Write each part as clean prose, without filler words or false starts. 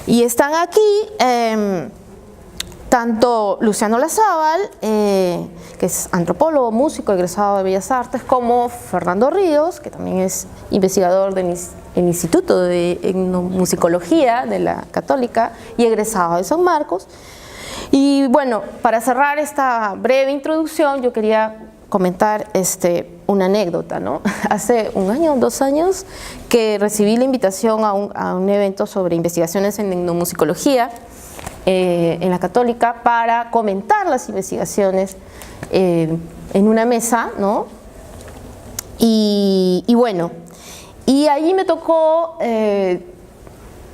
Y están aquí tanto Luciano Olazábal, que es antropólogo, músico, egresado de Bellas Artes, como Fernando Ríos, que también es investigador del Instituto de Etnomusicología de la Católica y egresado de San Marcos. Y bueno, para cerrar esta breve introducción, yo quería comentar una anécdota, ¿no? Hace un año, 2 años, que recibí la invitación a un evento sobre investigaciones en etnomusicología en la Católica para comentar las investigaciones en una mesa, ¿no? Y bueno, y allí me tocó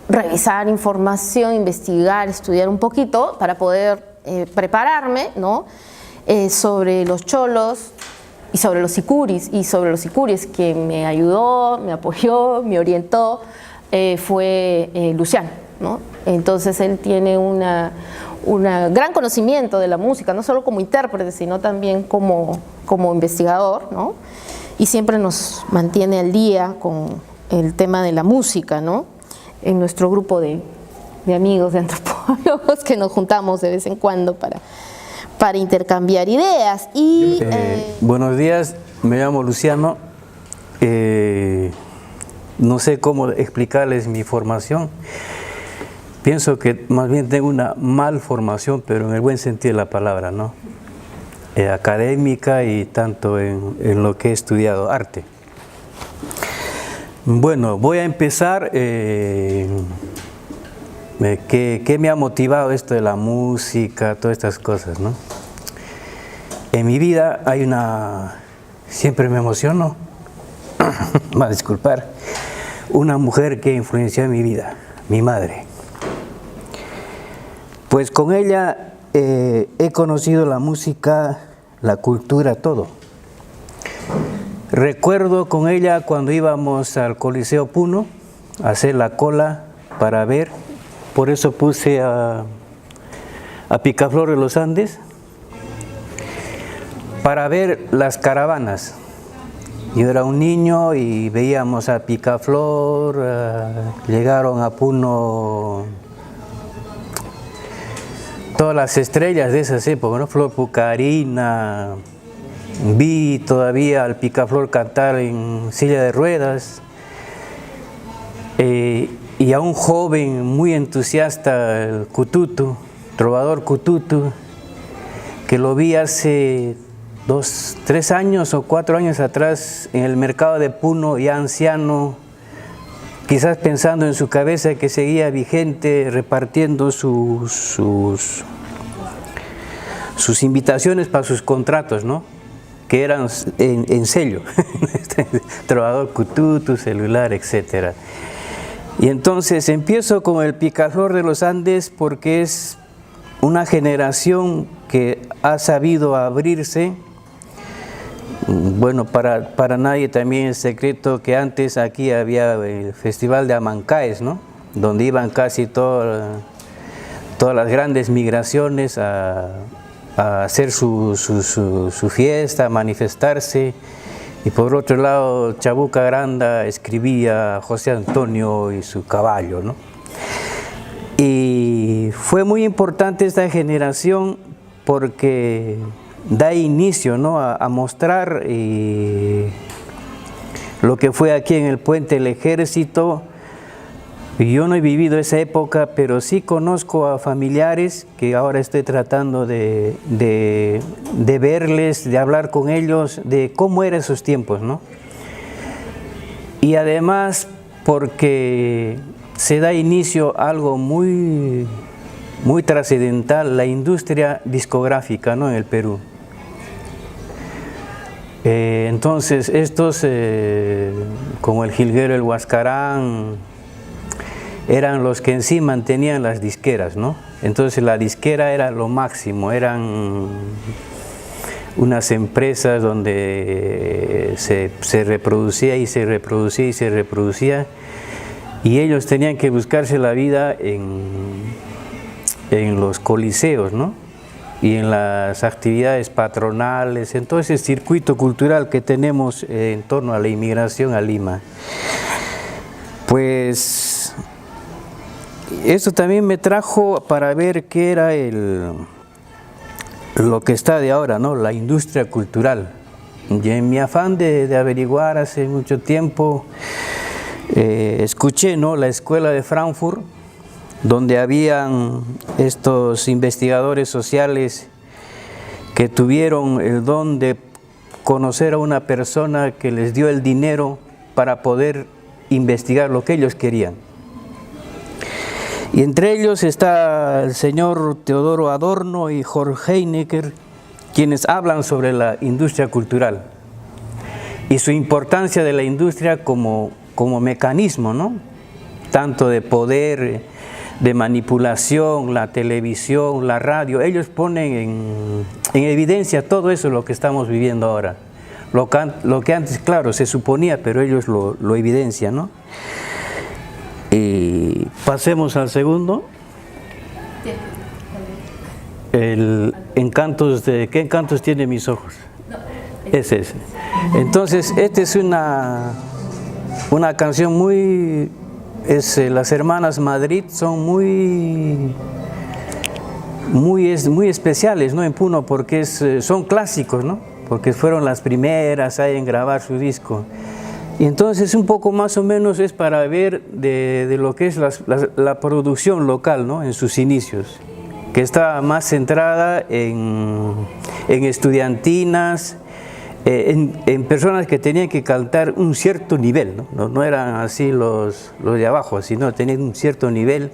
revisar información, investigar, estudiar un poquito para poder prepararme, ¿no? Sobre los cholos y sobre los sicuris. Y sobre los sicuris, quien me ayudó, me apoyó, me orientó, fue Luciano, ¿no? Entonces él tiene un gran conocimiento de la música, no solo como intérprete, sino también como investigador, ¿no? Y siempre nos mantiene al día con el tema de la música, ¿no? En nuestro grupo de amigos, de antropólogos, que nos juntamos de vez en cuando para intercambiar ideas. Y, buenos días, me llamo Luciano. No sé cómo explicarles mi formación. Pienso que más bien tengo una malformación, pero en el buen sentido de la palabra, ¿no? Académica y tanto en lo que he estudiado, arte. Bueno, voy a empezar. ¿Qué me ha motivado esto de la música, todas estas cosas, ¿no? En mi vida hay siempre me emociono, me va a disculpar, una mujer que influenció en mi vida, mi madre. Pues con ella he conocido la música, la cultura, todo. Recuerdo con ella cuando íbamos al Coliseo Puno a hacer la cola para ver. Por eso puse a Picaflor de los Andes, para ver las caravanas. Yo era un niño y veíamos a Picaflor, llegaron a Puno todas las estrellas de esas épocas, ¿no? Flor Pucarina, vi todavía al Picaflor cantar en silla de ruedas. Y a un joven muy entusiasta, el Cututu, trovador Cututu, que lo vi hace 3 años o 4 años atrás en el mercado de Puno, ya anciano, quizás pensando en su cabeza que seguía vigente, repartiendo sus invitaciones para sus contratos, ¿no? Que eran en sello, trovador Cututu, celular, etcétera. Y entonces empiezo con el Picaflor de los Andes porque es una generación que ha sabido abrirse. Bueno, para nadie también es secreto que antes aquí había el Festival de Amancaes, ¿no? Donde iban casi todas las grandes migraciones a hacer su fiesta, a manifestarse. Y por otro lado, Chabuca Granda escribía José Antonio y su caballo, ¿no? Y fue muy importante esta generación porque da inicio, ¿no? a mostrar lo que fue aquí en el Puente del Ejército. Yo no he vivido esa época, pero sí conozco a familiares que ahora estoy tratando de verles, de hablar con ellos, de cómo eran esos tiempos, ¿no? Y además porque se da inicio a algo muy trascendental, la industria discográfica, ¿no? En el Perú. Entonces estos, como el jilguero, el huascarán, eran los que en sí mantenían las disqueras, ¿no? Entonces la disquera era lo máximo, eran unas empresas donde se reproducía y se reproducía y se reproducía, y ellos tenían que buscarse la vida en los coliseos, ¿no? y en las actividades patronales, en todo ese circuito cultural que tenemos en torno a la inmigración a Lima. Pues eso también me trajo para ver qué era lo que está de ahora, ¿no? La industria cultural. Y en mi afán de averiguar hace mucho tiempo, escuché, ¿no?, la escuela de Frankfurt, donde habían estos investigadores sociales que tuvieron el don de conocer a una persona que les dio el dinero para poder investigar lo que ellos querían. Y entre ellos está el señor Teodoro Adorno y Jorge Heinecker, quienes hablan sobre la industria cultural y su importancia de la industria como mecanismo, ¿no?, tanto de poder, de manipulación, la televisión, la radio. Ellos ponen en evidencia todo eso, lo que estamos viviendo ahora. Lo que antes, claro, se suponía, pero ellos lo evidencian, ¿no? Y pasemos al segundo. ¿Qué encantos tiene mis ojos? Es ese. Entonces, esta es una canción muy... las hermanas Madrid son muy especiales, ¿no?, en Puno, porque son clásicos, ¿no?, porque fueron las primeras ahí en grabar su disco. Y entonces un poco más o menos es para ver de lo que es la producción local, ¿no?, en sus inicios, que está más centrada en estudiantinas, en personas que tenían que cantar un cierto nivel, ¿no? No eran así los de abajo, sino tenían un cierto nivel,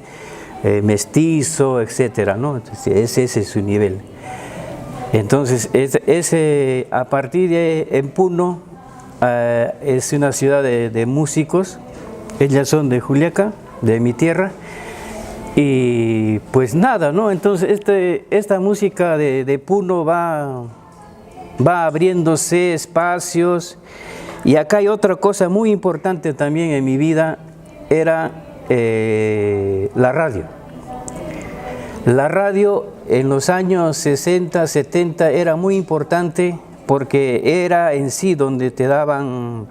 mestizo, etcétera, ¿no? Entonces, ese es su nivel. Entonces, a partir de en Puno, es una ciudad de músicos. Ellas son de Juliaca, de mi tierra, y pues nada, ¿no? Entonces esta música de Puno va abriéndose espacios. Y acá hay otra cosa muy importante también en mi vida, era la radio. La radio en los años 60, 70 era muy importante, porque era en sí donde te daban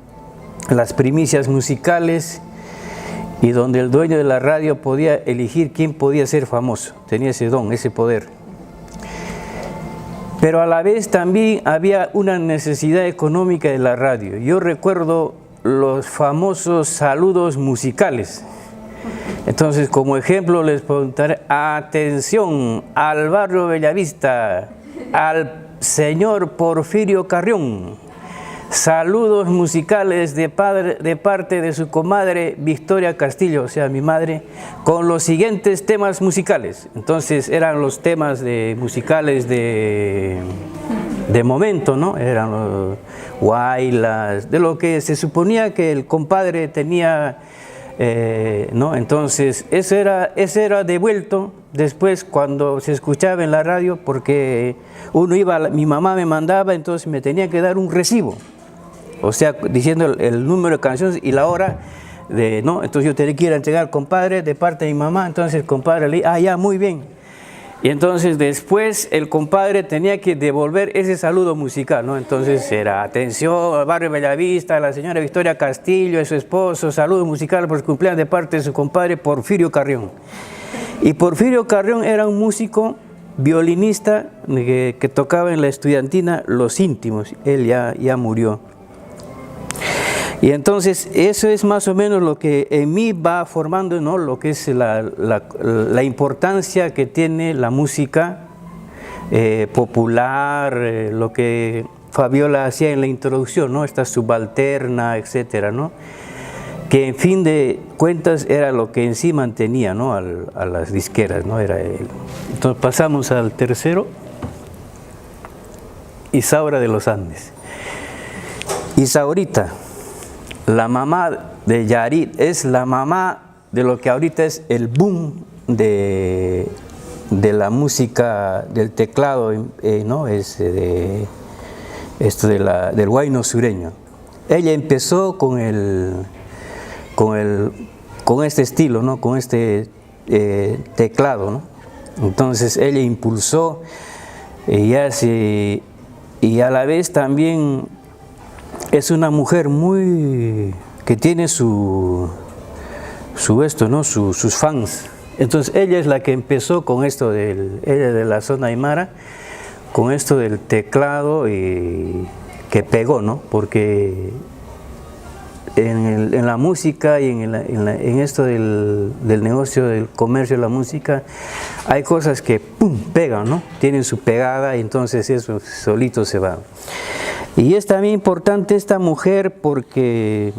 las primicias musicales y donde el dueño de la radio podía elegir quién podía ser famoso, tenía ese don, ese poder. Pero a la vez también había una necesidad económica de la radio. Yo recuerdo los famosos saludos musicales. Entonces, como ejemplo, les preguntaré: atención al barrio Bellavista, al señor Porfirio Carrión, saludos musicales de parte de su comadre Victoria Castillo, o sea, mi madre, con los siguientes temas musicales. Entonces eran los temas musicales de momento, ¿no? Eran los guaylas, de lo que se suponía que el compadre tenía, ¿no? Entonces ese era devuelto después cuando se escuchaba en la radio, porque uno iba, mi mamá me mandaba, entonces me tenía que dar un recibo, o sea, diciendo el número de canciones y la hora, ¿no? Entonces yo tenía que ir a entregar al compadre de parte de mi mamá. Entonces el compadre le dijo: ya, muy bien. Y entonces después el compadre tenía que devolver ese saludo musical, ¿no? Entonces era: atención al barrio Bellavista, a la señora Victoria Castillo y su esposo, saludo musical por su cumpleaños de parte de su compadre Porfirio Carrión. Y Porfirio Carrión era un músico violinista que tocaba en la estudiantina Los Íntimos. Él ya murió. Y entonces eso es más o menos lo que en mí va formando, ¿no?, lo que es la importancia que tiene la música popular, lo que Fabiola hacía en la introducción, ¿no?, esta subalterna, etcétera, ¿no?, que en fin de cuentas era lo que en sí mantenía, ¿no?, a las disqueras, ¿no? Entonces pasamos al tercero: Isaura de los Andes. Isaurita, la mamá de Yarit, es la mamá de lo que ahorita es el boom de la música, del teclado, ¿no?, del huayno sureño. Ella empezó con este estilo, ¿no?, con este teclado, ¿no? Entonces ella impulsó Y a la vez también es una mujer que tiene sus fans. Entonces ella es la que empezó con esto ella de la zona aymara, con esto del teclado y que pegó, ¿no? Porque en la música y en esto del negocio, del comercio de la música, hay cosas que ¡pum!, pegan, ¿no? Tienen su pegada y entonces eso solito se va. Y es también importante esta mujer porque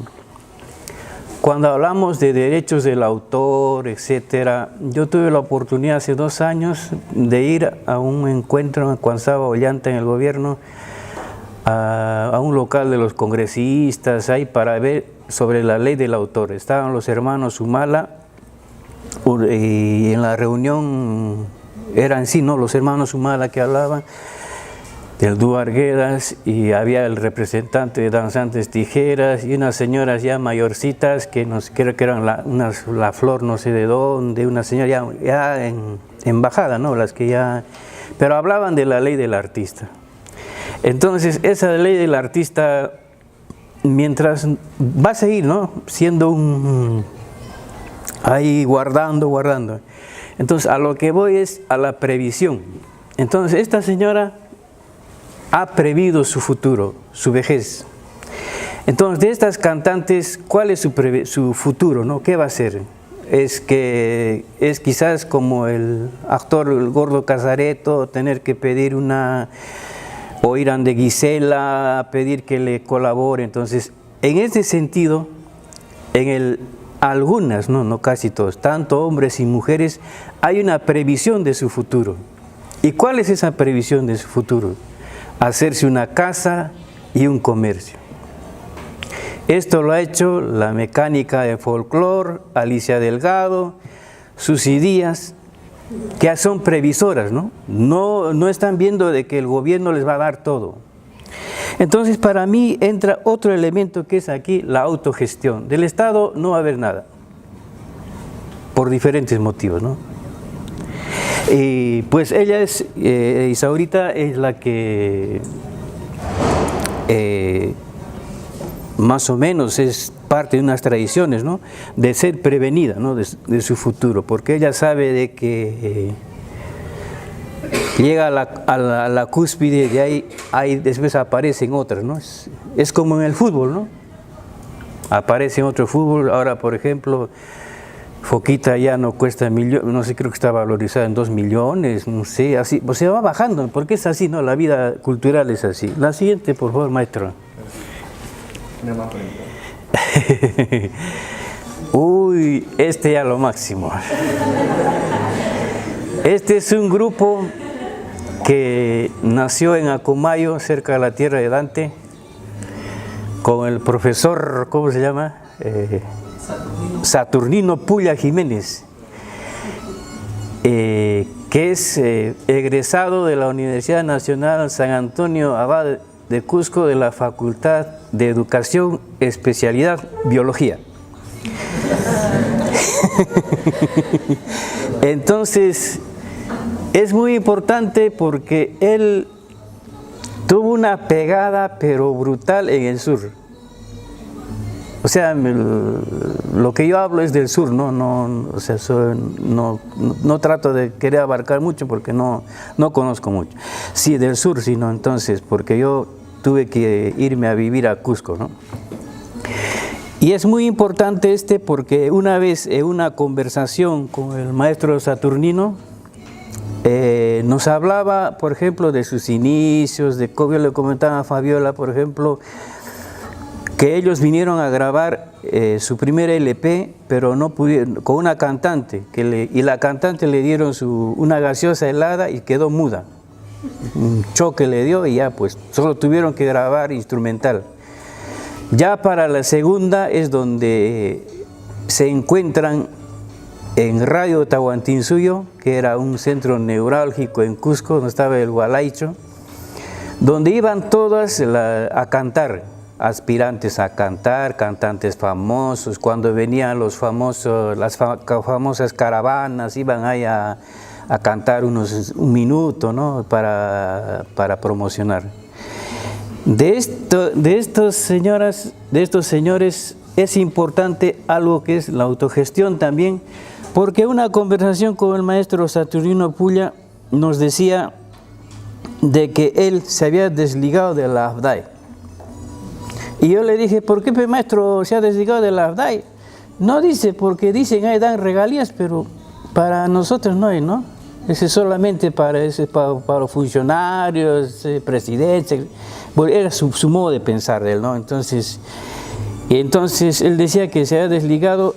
cuando hablamos de derechos del autor, etcétera, yo tuve la oportunidad hace 2 años de ir a un encuentro cuando estaba Ollanta en el gobierno, a un local de los congresistas ahí para ver sobre la ley del autor. Estaban los hermanos Humala y en la reunión eran sí, ¿no?, los hermanos Humala que hablaban del dúo Arguedas, y había el representante de Danzantes Tijeras y unas señoras ya mayorcitas que creo que eran la Flor no sé de dónde, una señora ya en embajada, ¿no?, las que ya, pero hablaban de la ley del artista. Entonces esa ley del artista, mientras va a seguir, ¿no?, siendo ahí guardando. Entonces a lo que voy es a la previsión. Entonces esta señora ha previsto su futuro, su vejez. Entonces de estas cantantes, ¿cuál es su futuro, ¿no? ¿Qué va a hacer? Es quizás como el actor, el Gordo Casareto, tener que pedir o ir a de Gisela a pedir que le colabore. Entonces, en ese sentido, algunas, no casi todos, tanto hombres y mujeres, hay una previsión de su futuro. ¿Y cuál es esa previsión de su futuro? Hacerse una casa y un comercio. Esto lo ha hecho la mecánica de folclore, Alicia Delgado, Susi Díaz, que son previsoras, ¿no? No están viendo de que el gobierno les va a dar todo. Entonces para mí entra otro elemento que es aquí la autogestión. Del Estado no va a haber nada, por diferentes motivos, ¿no? Y pues ella Isaurita es la que más o menos es parte de unas tradiciones, ¿no?, de ser prevenida, ¿no?, de su futuro, porque ella sabe de que llega a la cúspide y ahí después aparecen otras, ¿no? Es como en el fútbol, ¿no? Aparece en otro fútbol. Ahora, por ejemplo, Foquita ya no cuesta millones, no sé, creo que está valorizada en 2 millones, no sé, así, pues se va bajando, porque es así, ¿no? La vida cultural es así. La siguiente, por favor, maestro. Uy, ya lo máximo. Este es un grupo que nació en Acomayo, cerca de la tierra de Dante, con el profesor, ¿cómo se llama? Saturnino Pulla Jiménez, que es egresado de la Universidad Nacional San Antonio Abad de Cusco, de la Facultad de Educación, especialidad Biología. Entonces, es muy importante porque él tuvo una pegada pero brutal en el sur. O sea, lo que yo hablo es del sur, o sea, no trato de querer abarcar mucho porque no conozco mucho. Sí, del sur, sino entonces, porque yo tuve que irme a vivir a Cusco, ¿no? Y es muy importante porque una vez en una conversación con el maestro Saturnino, nos hablaba, por ejemplo, de sus inicios, de cómo yo le comentaba a Fabiola, por ejemplo, que ellos vinieron a grabar su primer LP, pero no pudieron, con una cantante, y la cantante le dieron una gaseosa helada y quedó muda. Un choque le dio y ya pues solo tuvieron que grabar instrumental. Ya para la segunda es donde se encuentran en Radio Tahuantinsuyo, que era un centro neurálgico en Cusco, donde estaba el Hualaicho, donde iban todas a cantar, aspirantes a cantar, cantantes famosos. Cuando venían las famosas caravanas, iban ahí a a cantar un minuto, ¿no? para promocionar. De estos señores es importante algo que es la autogestión también, porque una conversación con el maestro Saturnino Pulla nos decía de que él se había desligado de la AFDAE. Y yo le dije, ¿por qué maestro se ha desligado de la AFDAE? No dice, porque dicen ahí dan regalías, pero para nosotros no hay, ¿no? Ese solamente para los funcionarios, presidentes. Bueno, era su modo de pensar de él, ¿no? Entonces él decía que se había desligado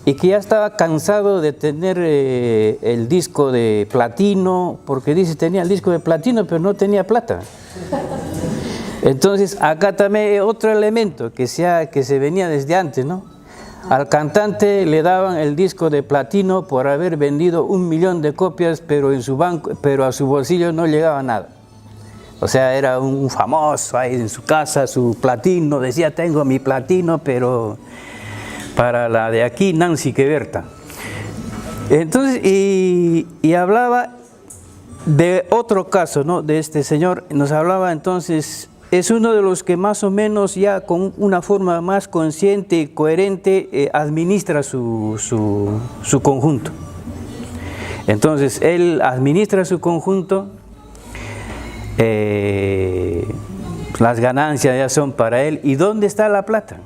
y que ya estaba cansado de tener el disco de platino, porque dice tenía el disco de platino, pero no tenía plata. Entonces acá también otro elemento que se venía desde antes, ¿no? Al cantante le daban el disco de platino por haber vendido 1 millón de copias, pero a su bolsillo no llegaba nada. O sea, era un famoso ahí en su casa, su platino, decía tengo mi platino, pero para la de aquí, Nancy Queberta. Entonces, y hablaba de otro caso, ¿no? De este señor, nos hablaba entonces, es uno de los que más o menos ya con una forma más consciente y coherente administra su conjunto. Entonces, él administra su conjunto, las ganancias ya son para él. ¿Y dónde está la plata?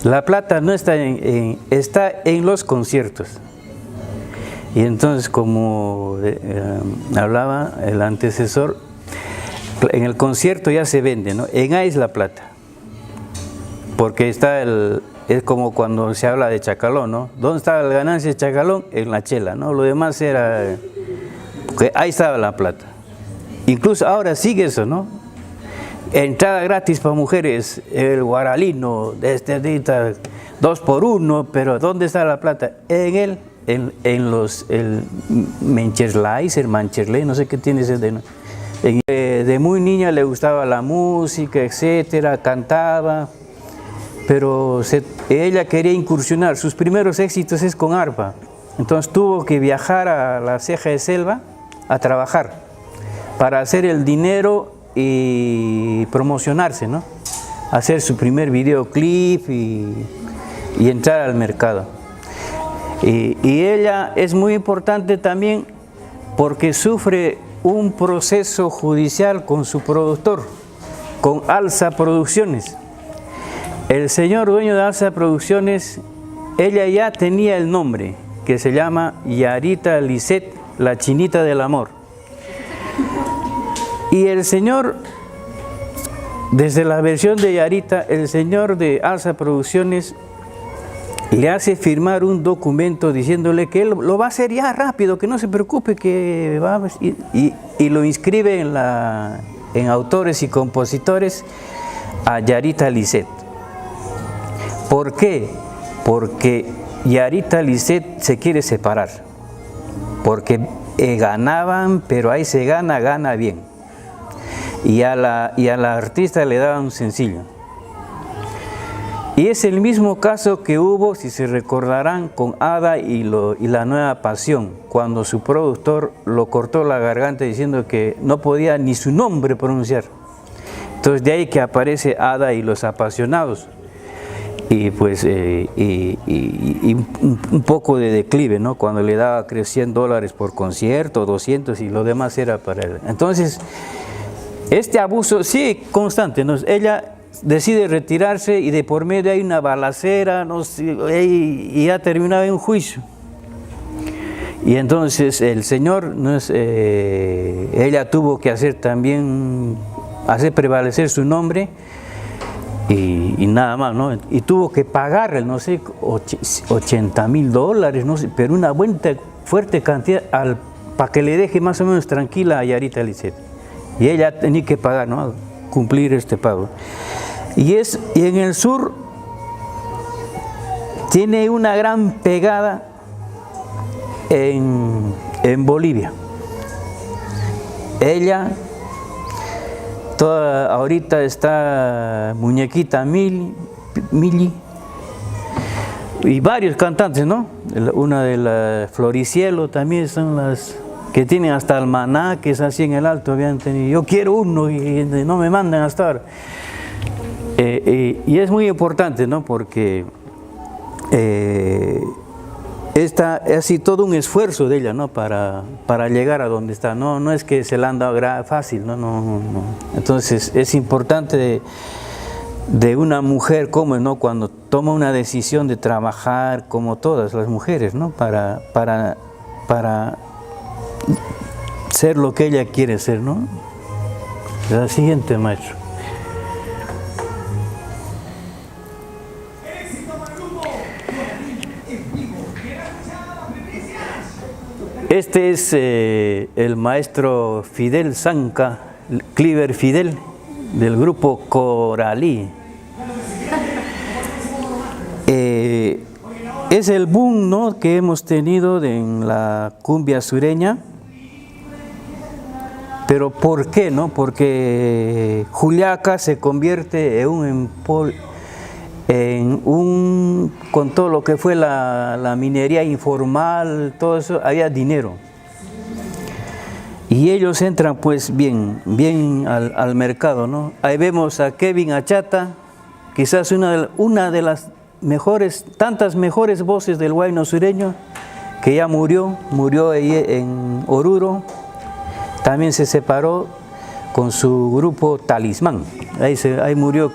La plata no está está en los conciertos. Y entonces, como hablaba el antecesor, en el concierto ya se vende, ¿no? En ahí es la plata. Porque es como cuando se habla de Chacalón, ¿no? ¿Dónde estaba la ganancia de Chacalón? En la chela, ¿no? Lo demás era, porque ahí estaba la plata. Incluso ahora sigue eso, ¿no? Entrada gratis para mujeres, el guaralino, de 2 por 1, pero ¿dónde está la plata? En el Mancherley, no sé qué tiene ese de muy niña le gustaba la música, etcétera, cantaba, pero ella quería incursionar, sus primeros éxitos es con arpa, entonces tuvo que viajar a la Ceja de Selva a trabajar para hacer el dinero y promocionarse, ¿no? Hacer su primer videoclip y entrar al mercado. Y ella es muy importante también porque sufre un proceso judicial con su productor, con Alza Producciones. El señor dueño de Alza Producciones, ella ya tenía el nombre, que se llama Yarita Lisset, la chinita del amor. Y el señor, desde la versión de Yarita, el señor de Alza Producciones le hace firmar un documento diciéndole que él lo va a hacer ya rápido, que no se preocupe, que va y lo inscribe en autores y compositores a Yarita Lisset. ¿Por qué? Porque Yarita Lisset se quiere separar, porque ganaban, pero ahí se gana bien. Y a la artista le daban un sencillo. Y es el mismo caso que hubo, si se recordarán, con Ada y la Nueva Pasión, cuando su productor lo cortó la garganta diciendo que no podía ni su nombre pronunciar. Entonces de ahí que aparece Ada y los Apasionados. Y pues un poco de declive, ¿no? Cuando le daba $100 por concierto, 200 y lo demás era para él. Entonces, este abuso sí constante, ¿no? Ella decide retirarse y de por medio hay una balacera, no sé, y ya terminaba en un juicio. Y entonces el señor, ella tuvo que hacer prevalecer su nombre y nada más, ¿no? Y tuvo que pagarle, no sé, $80,000, no sé, pero una fuerte cantidad para que le deje más o menos tranquila a Yarita Lisset. Y ella tenía que pagar, ¿no? Cumplir este pago. Y en el sur tiene una gran pegada en Bolivia. Ella ahorita está muñequita Mili, y varios cantantes, ¿no? Una de la Floricielo también son las que tienen hasta almanaques así en el alto, habían tenido, yo quiero uno y no me mandan hasta ahora. Y es muy importante, ¿no? Porque ha sido todo un esfuerzo de ella, ¿no? Para llegar a donde está, no es que se la han dado fácil, no. Entonces es importante de una mujer como, ¿no? Cuando toma una decisión de trabajar como todas las mujeres, ¿no? Para ser lo que ella quiere ser, ¿no? La siguiente, maestro. Este es el maestro Fidel Zanca, Cliver Fidel, del grupo Coralí. Es el boom, ¿no? Que hemos tenido en la cumbia sureña. Pero ¿por qué, no? Porque Juliaca se convierte con todo lo que fue la minería informal, todo eso, había dinero. Y ellos entran pues bien al mercado, ¿no? Ahí vemos a Kevin Achata, quizás una de las tantas mejores voces del huayno sureño, que ya murió ahí en Oruro. También se separó con su grupo Talismán. Ahí murió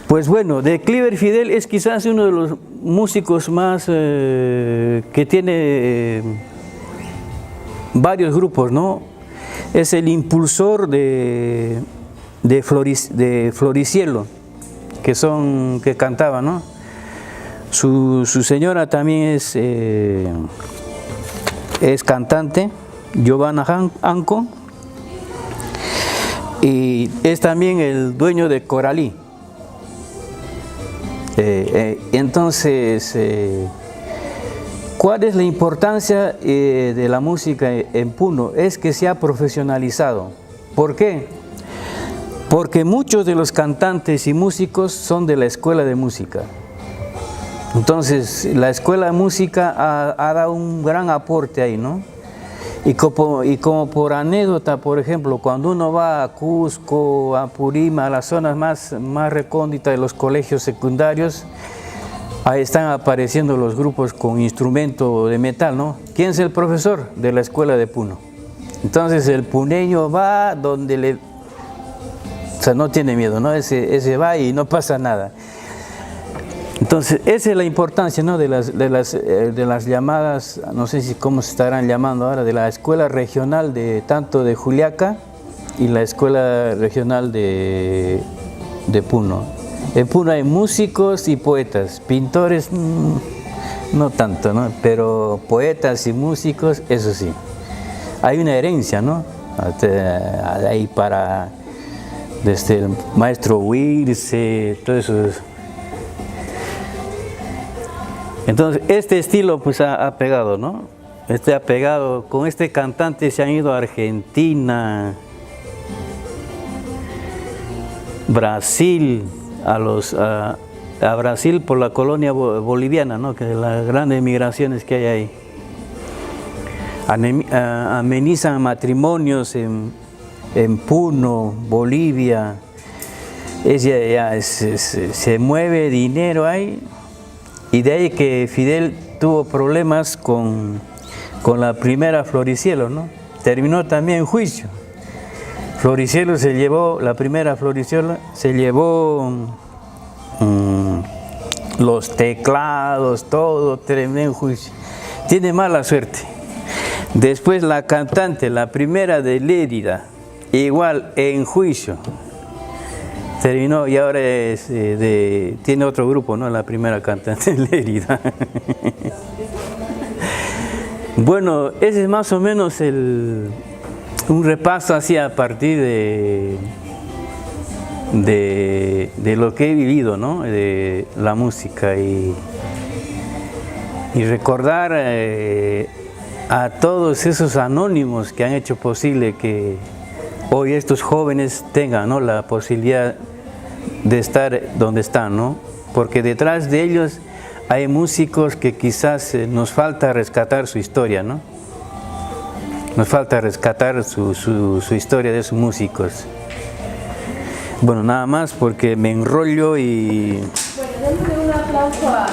Pues bueno, de Cliver Fidel es quizás uno de los músicos más que tiene varios grupos, ¿no? Es el impulsor de Floricielo, que cantaba, ¿no? Su señora también es cantante, Giovanna Anco, y es también el dueño de Coralí. Entonces, ¿cuál es la importancia de la música en Puno? Es que se ha profesionalizado. ¿Por qué? Porque muchos de los cantantes y músicos son de la escuela de música. Entonces, la escuela de música ha dado un gran aporte ahí, ¿no? Y como por anécdota, por ejemplo, cuando uno va a Cusco, a Purima, a las zonas más recónditas de los colegios secundarios, ahí están apareciendo los grupos con instrumento de metal, ¿no? ¿Quién es el profesor? De la escuela de Puno. Entonces el puneño va donde o sea, no tiene miedo, ¿no? Ese va y no pasa nada. Entonces, esa es la importancia, ¿no? de las llamadas, no sé si cómo se estarán llamando ahora, de la escuela regional tanto de Juliaca y la escuela regional de Puno. En Puno hay músicos y poetas, pintores no tanto, ¿no? Pero poetas y músicos, eso sí. Hay una herencia, ¿no? Ahí desde el maestro Wirce, todo eso. Entonces, este estilo pues ha pegado, ¿no? Ha pegado, con este cantante se han ido a Argentina, Brasil, a Brasil por la colonia boliviana, ¿no? Que las grandes migraciones que hay ahí. Amenizan matrimonios en Puno, Bolivia. Se mueve dinero ahí. Y de ahí que Fidel tuvo problemas con la primera Floricielo, ¿no? Terminó también en juicio. La primera Floricielo se llevó los teclados, todo, terminó en juicio. Tiene mala suerte. Después la cantante, la primera de Lérida, igual en juicio. Terminó y ahora tiene otro grupo, ¿no? La primera cantante de Lérida. Bueno, ese es más o menos un repaso así a partir de lo que he vivido, ¿no? De la música y recordar a todos esos anónimos que han hecho posible que hoy estos jóvenes tengan, ¿no? La posibilidad de estar donde están, ¿no? Porque detrás de ellos hay músicos que quizás nos falta rescatar su historia, ¿no? Nos falta rescatar su historia de esos músicos. Bueno, nada más porque me enrollo y... Bueno, démosle un aplauso a...